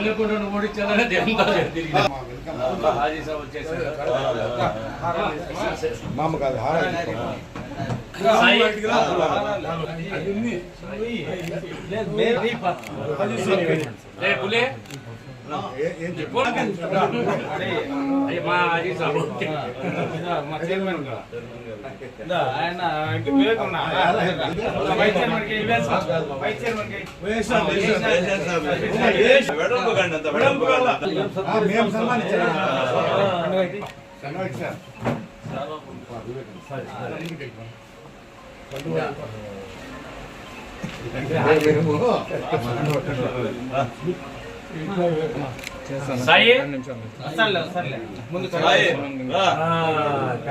హన్మకొండను ఓడించాలని దేవునితో తిరిగి హాజీ సాబ్ వచ్చేసారు. మా హాజీ సాబ్ మా చైర్మన్ ఆయన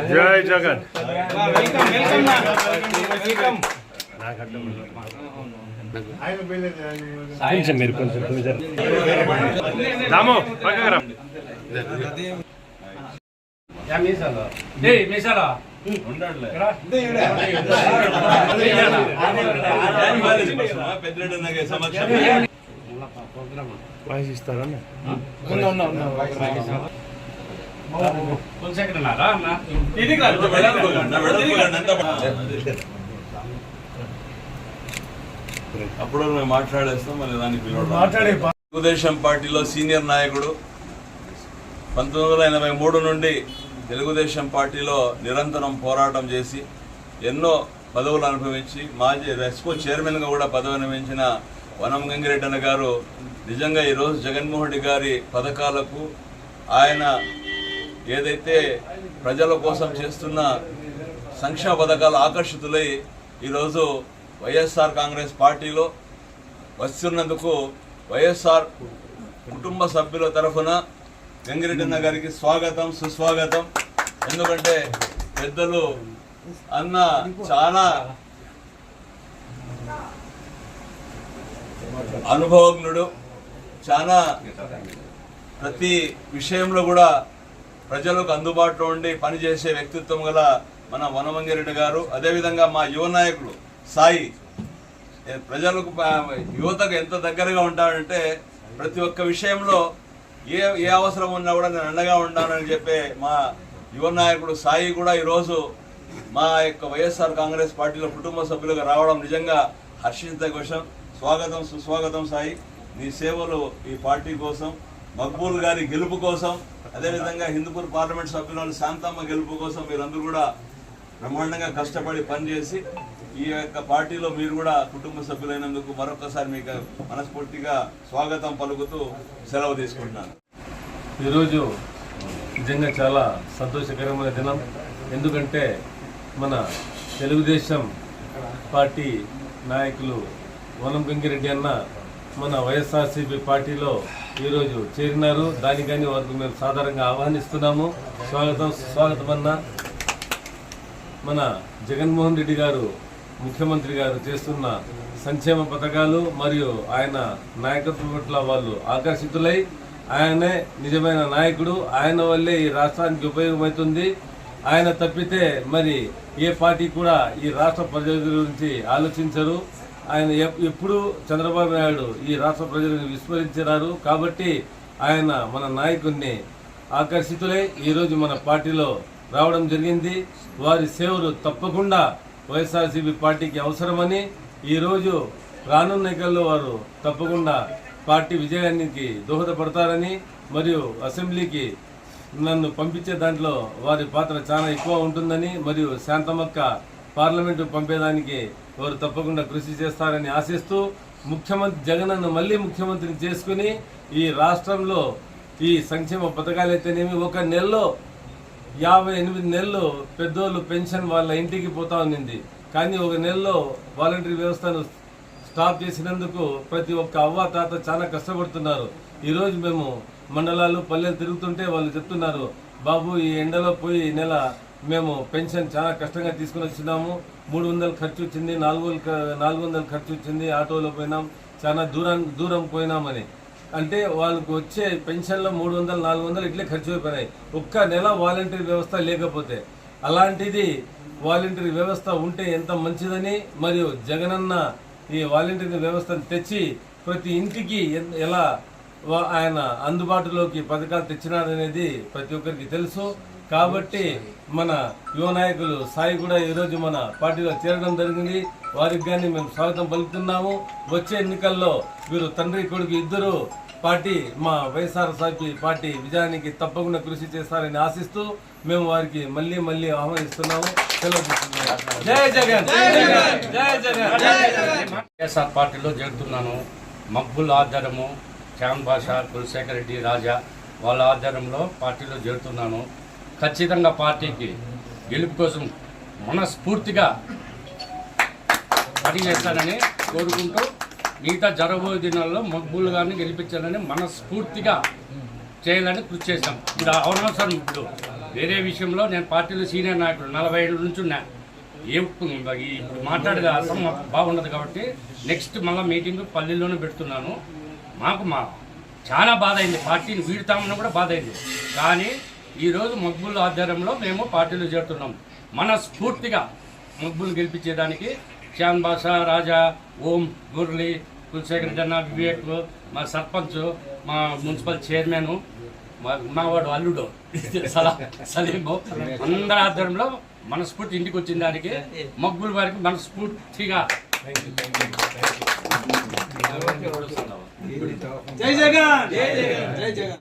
జై జగన్. కొంచెం మీరు కొంచెం రాము పక్కరా వాయిస్ ఇస్తారా? అప్పుడు మేము మాట్లాడేస్తాం. మళ్ళీ దానికి తెలుగుదేశం పార్టీలో సీనియర్ నాయకుడు 1983 నుండి తెలుగుదేశం పార్టీలో నిరంతరం పోరాటం చేసి ఎన్నో పదవులు అనుభవించి మాజీ రెస్కో చైర్మన్గా కూడా పదవి అనుభవించిన వనం గంగిరెడ్డి అన్న గారు నిజంగా ఈరోజు జగన్మోహన్ రెడ్డి గారి పథకాలకు ఆయన ఏదైతే ప్రజల కోసం చేస్తున్న సంక్షేమ పథకాలు ఆకర్షితులై ఈరోజు వైఎస్ఆర్ కాంగ్రెస్ పార్టీలో వస్తున్నందుకు వైఎస్ఆర్ కుటుంబ సభ్యుల తరఫున గంగిరెడ్డి అన్న గారికి స్వాగతం సుస్వాగతం. ఎందుకంటే పెద్దలు అన్న చాలా అనుభవజ్ఞుడు, చాలా ప్రతి విషయంలో కూడా ప్రజలకు అందుబాటులో ఉండి పనిచేసే వ్యక్తిత్వం గల మన వనమంగిరెడ్డి గారు. అదేవిధంగా మా యువ నాయకులు సాయి ప్రజలకు యువతకు ఎంత దగ్గరగా ఉంటాడంటే ప్రతి ఒక్క విషయంలో ఏ అవసరం ఉన్నా కూడా నేను అండగా ఉంటానని చెప్పే మా యువ నాయకుడు సాయి కూడా ఈరోజు మా యొక్క వైఎస్ఆర్ కాంగ్రెస్ పార్టీలో కుటుంబ సభ్యులుగా రావడం నిజంగా హర్షించదగ్గ విషయం. స్వాగతం సుస్వాగతం సాయి. నీ సేవలు ఈ పార్టీ కోసం, మక్బూల్ గారి గెలుపు కోసం, అదేవిధంగా హిందూపూర్ పార్లమెంట్ సభ్యులను శాంతమ్మ గెలుపు కోసం మీరందరూ కూడా బ్రహ్మాండంగా కష్టపడి పనిచేసి ఈ యొక్క పార్టీలో మీరు కూడా కుటుంబ సభ్యులైనందుకు మరొకసారి మీకు మనస్ఫూర్తిగా స్వాగతం పలుకుతూ సెలవు తీసుకుంటున్నాను. ఈరోజు నిజంగా చాలా సంతోషకరమైన దినం. ఎందుకంటే మన తెలుగుదేశం పార్టీ నాయకులు వనం గంగిరెడ్డి అన్న మన వైఎస్ఆర్సీపీ పార్టీలో ఈరోజు చేరినారు. దానికని వారికి మేము సాధారణంగా ఆహ్వానిస్తున్నాము. స్వాగతం అన్న. మన జగన్మోహన్ రెడ్డి గారు ముఖ్యమంత్రి గారు చేస్తున్న సంక్షేమ పథకాలు మరియు ఆయన నాయకత్వం పట్ల వాళ్ళు ఆకర్షితులై ఆయనే నిజమైన నాయకుడు, ఆయన వల్లే ఈ రాష్ట్రానికి ఉపయోగమవుతుంది. ఆయన తప్పితే మరి ఏ పార్టీ కూడా ఈ రాష్ట్ర ప్రజల గురించి ఆలోచించరు. ఆయన ఎప్పుడు చంద్రబాబు నాయుడు ఈ రాష్ట్ర ప్రజలను విస్మరించారు. కాబట్టి ఆయన మన నాయకుడిని ఆకర్షితులై ఈరోజు మన పార్టీలో రావడం జరిగింది. వారి సేవలు తప్పకుండా వైఎస్ఆర్సీపీ పార్టీకి అవసరమని ఈరోజు రానున్న ఎన్నికల్లో వారు తప్పకుండా పార్టీ విజయానికి దోహదపడతారని మరియు అసెంబ్లీకి నన్ను పంపించే దాంట్లో వారి పాత్ర చాలా ఎక్కువ ఉంటుందని మరియు శాంతమక్క పార్లమెంటు పంపేదానికి వారు తప్పకుండా కృషి చేస్తారని ఆశిస్తూ ముఖ్యమంత్రి జగనన్న మళ్ళీ ముఖ్యమంత్రిని చేసుకుని ఈ రాష్ట్రంలో ఈ సంక్షేమ పథకాలైతేనేమి ఒక నెలలో 58 నెలలు పెద్దోళ్ళు పెన్షన్ వాళ్ళ ఇంటికి పోతా ఉన్నింది. కానీ ఒక నెలలో వాలంటరీ వ్యవస్థను స్టాప్ చేసినందుకు ప్రతి ఒక్క అవ్వ తాత చాలా కష్టపడుతున్నారు. ఈరోజు మేము మండలాలు పల్లెలు తిరుగుతుంటే వాళ్ళు చెప్తున్నారు, బాబు ఈ ఎండలో పోయి ఈ నెల మేము పెన్షన్ చాలా కష్టంగా తీసుకుని వచ్చినాము, 300 ఖర్చు వచ్చింది, 400 ఖర్చు వచ్చింది, ఆటోలో పోయినాం, చాలా దూరం పోయినామని. అంటే వాళ్ళకు వచ్చే పెన్షన్లో 300, 400 ఇట్లే ఖర్చు అయిపోయినాయి. ఒక్క నెల వాలంటరీ వ్యవస్థ లేకపోతే. అలాంటిది వాలంటరీ వ్యవస్థ ఉంటే ఎంత మంచిదని మరియు జగనన్న ఈ వాలంటరీ వ్యవస్థను తెచ్చి ప్రతి ఇంటికి ఎలా ఆయన అందుబాటులోకి పథకాలు తెచ్చినారనేది ప్రతి ఒక్కరికి తెలుసు. కాబట్టి మన యువ నాయకులు సాయి కూడా ఈరోజు మన పార్టీలో చేరడం జరిగింది. వారికి కానీ మేము స్వాగతం పలుకుతున్నాము. వచ్చే ఎన్నికల్లో వీరు తండ్రి కొడుకు ఇద్దరు పార్టీ మా వైఎస్ఆర్సీపీ పార్టీ విజయానికి తప్పకుండా కృషి చేస్తారని ఆశిస్తూ మేము వారికి మళ్ళీ ఆహ్వానిస్తున్నాము. సెలవు తీసుకుంటున్నాము. జై జగన్, జై జగన్. వైఎస్ఆర్ పార్టీలో చేరుతున్నాను. మక్బుల్ ఆధ్వర్యము, శ్యామ్ బాషా, కులశేఖర్ రెడ్డి, రాజా వాళ్ళ ఆధ్వర్యంలో పార్టీలో చేరుతున్నాను. ఖచ్చితంగా పార్టీకి గెలుపు కోసం మనస్ఫూర్తిగా పనిచేస్తానని కోరుకుంటూ మిగతా జరగబోయే దినాల్లో మక్బూల్ గారిని గెలిపించాలని మనస్ఫూర్తిగా చేయాలని కృషి చేస్తాం. ఇప్పుడు అవనవసరం. ఇప్పుడు వేరే విషయంలో నేను పార్టీలో సీనియర్ నాయకుడు 40 ఏళ్ళ నుంచి ఉన్నా. ఇప్పుడు మాట్లాడేది అర్థం బాగుండదు కాబట్టి నెక్స్ట్ మళ్ళీ మీటింగ్ పల్లెల్లోనే పెడుతున్నాను. మాకు చాలా బాధ అయింది, పార్టీని వీడుతామని కూడా బాధ అయింది. కానీ ఈరోజు మక్బూల్ ఆధ్వర్యంలో మేము పార్టీలో చేరుతున్నాం. మనస్ఫూర్తిగా మక్బూల్ గెలిపించేదానికి శ్యామ్ బాషా, రాజా, ఓం, మురళి, కులశేఖర్ జన్న, వివేక్, మా సర్పంచ్, మా మున్సిపల్ చైర్మన్, మా వాడు అల్లుడు సలీము, అందరి ఆధ్వర్యంలో మనస్ఫూర్తి ఇంటికి వచ్చిన దానికి మక్బూల్ వారికి మనస్ఫూర్తిగా జై జగన్, జై జగన్, జై జగన్.